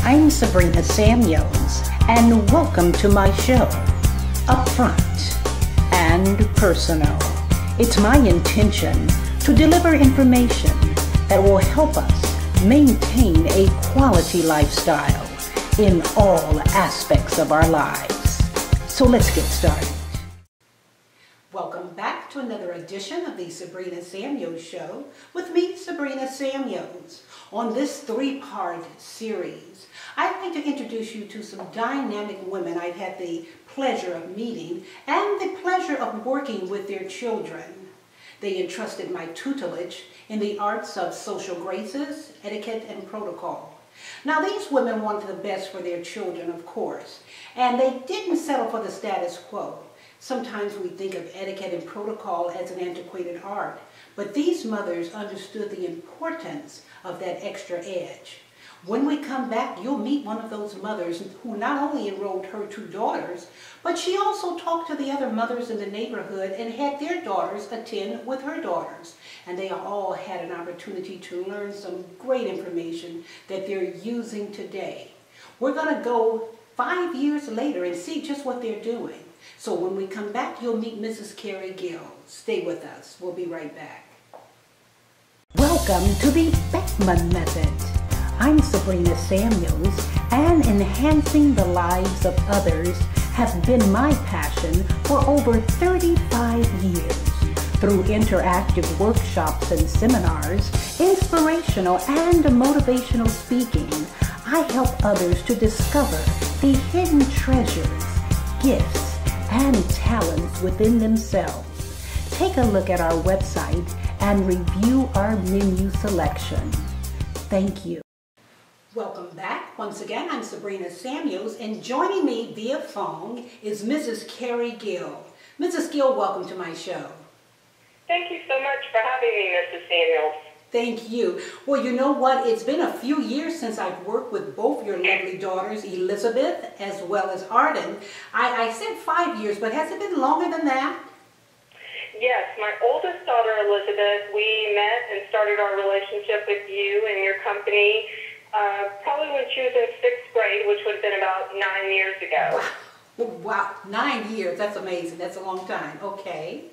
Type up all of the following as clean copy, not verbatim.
I'm Sabrina Samuels, and welcome to my show, Upfront and Personal. It's my intention to deliver information that will help us maintain a quality lifestyle in all aspects of our lives. So let's get started. Welcome back to another edition of the Sabrina Samuels Show with me, Sabrina Samuels. On this three-part series, I'd like to introduce you to some dynamic women I've had the pleasure of meeting and the pleasure of working with their children. They entrusted my tutelage in the arts of social graces, etiquette, and protocol. Now, these women wanted the best for their children, of course, and they didn't settle for the status quo. Sometimes we think of etiquette and protocol as an antiquated art, but these mothers understood the importance of that extra edge. When we come back, you'll meet one of those mothers who not only enrolled her two daughters, but she also talked to the other mothers in the neighborhood and had their daughters attend with her daughters. And they all had an opportunity to learn some great information that they're using today. We're going to go 5 years later and see just what they're doing. So when we come back, you'll meet Mrs. Carrie Gill. Stay with us. We'll be right back. Welcome to the Beckman Method. I'm Sabrina Samuels, and enhancing the lives of others has been my passion for over 35 years. Through interactive workshops and seminars, inspirational and motivational speaking, I help others to discover the hidden treasures, gifts, and talents within themselves. Take a look at our website and review our menu selection. Thank you. Welcome back. Once again, I'm Sabrina Samuels, and joining me via phone is Mrs. Carrie Gill. Mrs. Gill, welcome to my show. Thank you so much for having me, Mrs. Samuels. Thank you. Well, you know what? It's been a few years since I've worked with both your lovely daughters, Elizabeth as well as Arden. I said 5 years, but has it been longer than that? Yes, my oldest daughter, Elizabeth, we met and started our relationship with you and your company probably when she was in 6th grade, which would have been about 9 years ago. Wow, 9 years. That's amazing. That's a long time. Okay.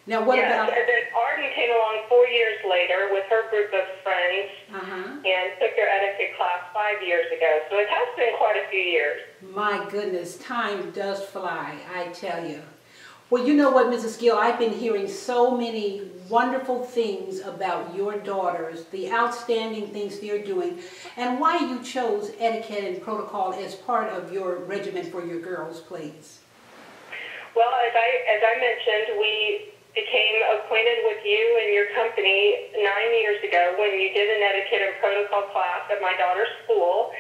Now, what about... And then Arden came along 4 years later with her group of friends and took their etiquette class 5 years ago. So it has been quite a few years. My goodness, time does fly, I tell you. Well, you know what, Mrs. Gill, I've been hearing so many wonderful things about your daughters, the outstanding things they're doing, and why you chose etiquette and protocol as part of your regimen for your girls, please. Well, as I mentioned, we became acquainted with you and your company 9 years ago when you did an etiquette and protocol class at my daughter's school.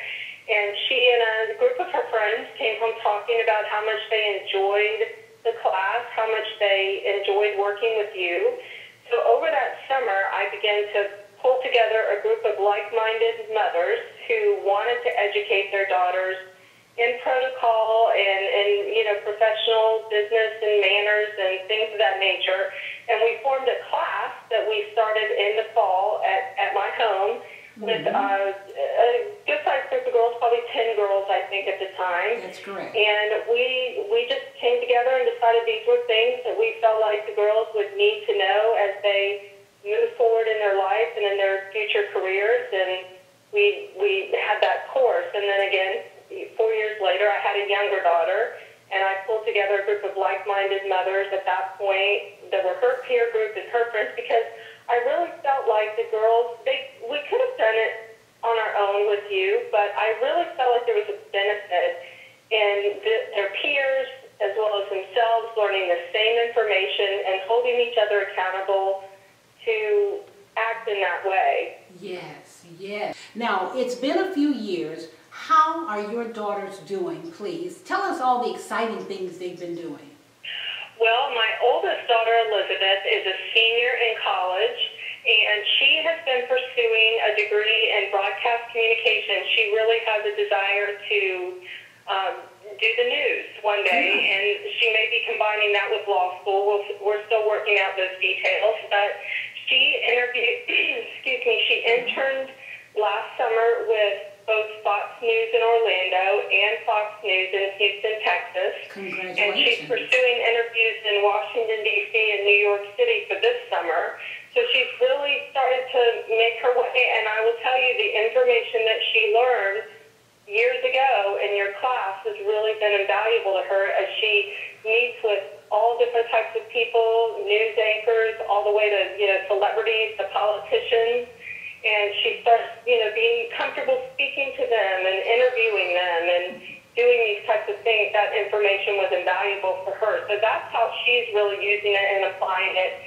And she and a group of her friends came home talking about how much they enjoyed the class, how much they enjoyed working with you. So over that summer, I began to pull together a group of like-minded mothers who wanted to educate their daughters in protocol and professional business and manners and things of that nature. And we formed a class that we started in the fall at my home with a good-sized group of girls, probably 10 girls, I think, at the time. That's correct. And we just came together and decided these were things that we felt like the girls would need to know as they move forward in their life and in their future careers. And we had that course. And then again, 4 years later, I had a younger daughter, and I pulled together a group of like-minded mothers at that point that were her peer group and her friends, because I really felt like the girls, we could have done it on our own with you, but I really felt like there was a benefit in their peers as well as themselves learning the same information and holding each other accountable to act in that way. Yes, yes. Now, it's been a few years. How are your daughters doing, please? Tell us all the exciting things they've been doing. Well, my oldest daughter, Elizabeth, is a senior in college, and she has been pursuing a degree in broadcast communication. She really has a desire to do the news one day, and she may be combining that with law school. We're still working out those details, but she interned last summer with both Fox News in Orlando and Fox News in Houston, Texas. Congratulations. And she's pursuing interviews in Washington, D.C. and New York City for this summer. So she's really started to make her way, and I will tell you the information that she learned years ago in your class has really been invaluable to her as she meets with all different types of people, news anchors, all the way to, celebrities, to politicians. And she starts, being comfortable speaking to them and interviewing them and doing these types of things. That information was invaluable for her. So that's how she's really using it and applying it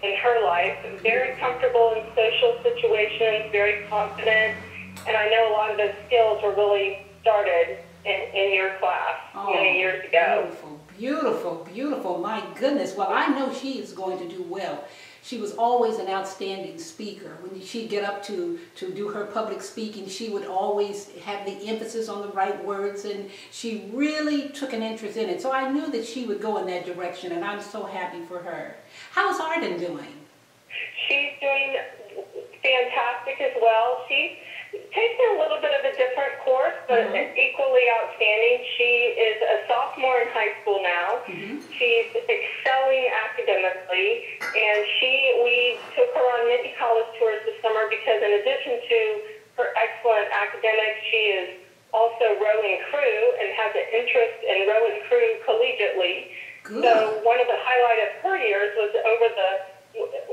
in her life. Very comfortable in social situations, very confident. And I know a lot of those skills were really started in your class many years ago. Beautiful, beautiful, beautiful. My goodness. Well, I know she is going to do well. She was always an outstanding speaker. When she'd get up to do her public speaking, she would always have the emphasis on the right words, and she really took an interest in it. So I knew that she would go in that direction, and I'm so happy for her. How's Arden doing? She's doing fantastic as well. She's taking a little bit of a different course, but equally outstanding. She is a sophomore in high school now. She's excelling academically, and we took her on many college tours this summer because in addition to her excellent academics, she is also rowing crew and has an interest in rowing crew collegiately. Good. So one of the highlights of her years was over the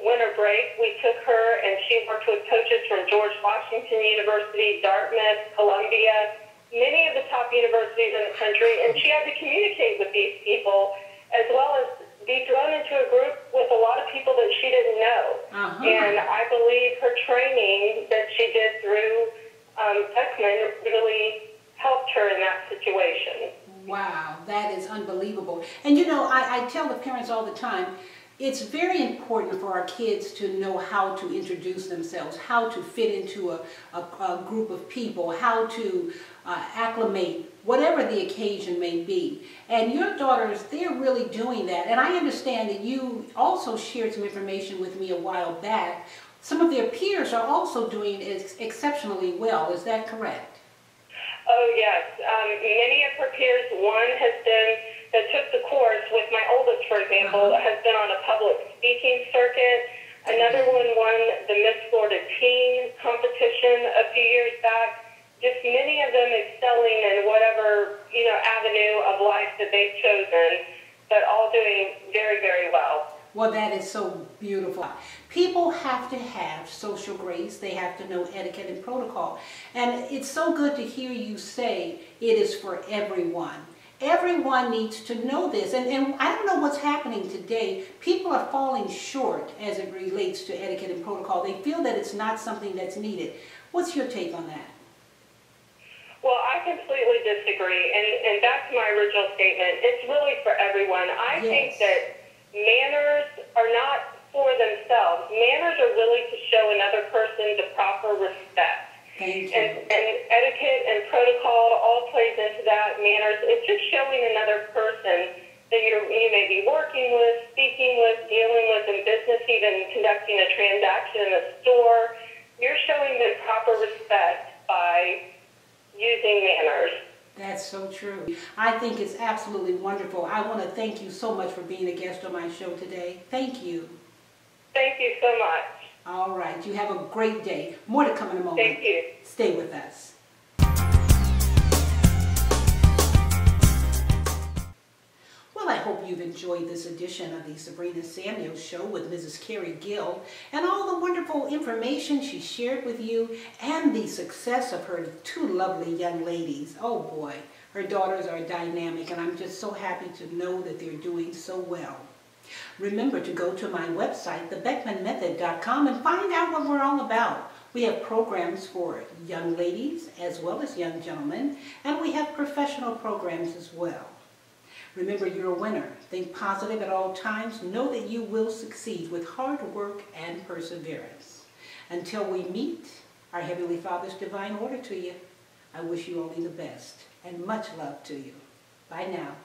winter break. We took her and she worked with coaches from George Washington University, Dartmouth, Columbia, many of the top universities in the country, and she had to communicate with these people as well as be thrown into a group with a lot of people that she didn't know. And I believe her training that she did through Beckman really helped her in that situation. Wow, that is unbelievable. And I tell the parents all the time, it's very important for our kids to know how to introduce themselves, how to fit into a group of people, how to acclimate, whatever the occasion may be. And your daughters, they're really doing that. And I understand that you also shared some information with me a while back. Some of their peers are also doing exceptionally well. Is that correct? Oh, yes. Many of her peers, one that took the course with my oldest, for example, has been on a public speaking circuit. Another one won the Miss Florida Teen competition a few years back. Just many of them excelling in whatever, avenue of life that they've chosen, but all doing very, very well. Well, that is so beautiful. People have to have social grace. They have to know etiquette and protocol. And it's so good to hear you say it is for everyone. Everyone needs to know this. And I don't know what's happening today. People are falling short as it relates to etiquette and protocol. They feel that it's not something that's needed. What's your take on that? Well, I completely disagree. And back to my original statement, it's really for everyone. I think that manners are not for themselves. Manners are really to show another person the proper respect. Thank you. And etiquette and protocol all plays into that. Manners, it's just showing another person that you may be working with, speaking with, dealing with in business, even conducting a transaction in a store. You're showing them proper respect by using manners. That's so true. I think it's absolutely wonderful. I want to thank you so much for being a guest on my show today. Thank you. Thank you so much. All right. You have a great day. More to come in a moment. Thank you. Stay with us. Well, I hope you've enjoyed this edition of the Sabrina Samuels Show with Mrs. Carrie Gill and all the wonderful information she shared with you and the success of her two lovely young ladies. Oh boy, her daughters are dynamic and I'm just so happy to know that they're doing so well. Remember to go to my website, thebeckmanmethod.com, and find out what we're all about. We have programs for young ladies as well as young gentlemen, and we have professional programs as well. Remember, you're a winner. Think positive at all times. Know that you will succeed with hard work and perseverance. Until we meet, our Heavenly Father's divine order to you, I wish you only the best and much love to you. Bye now.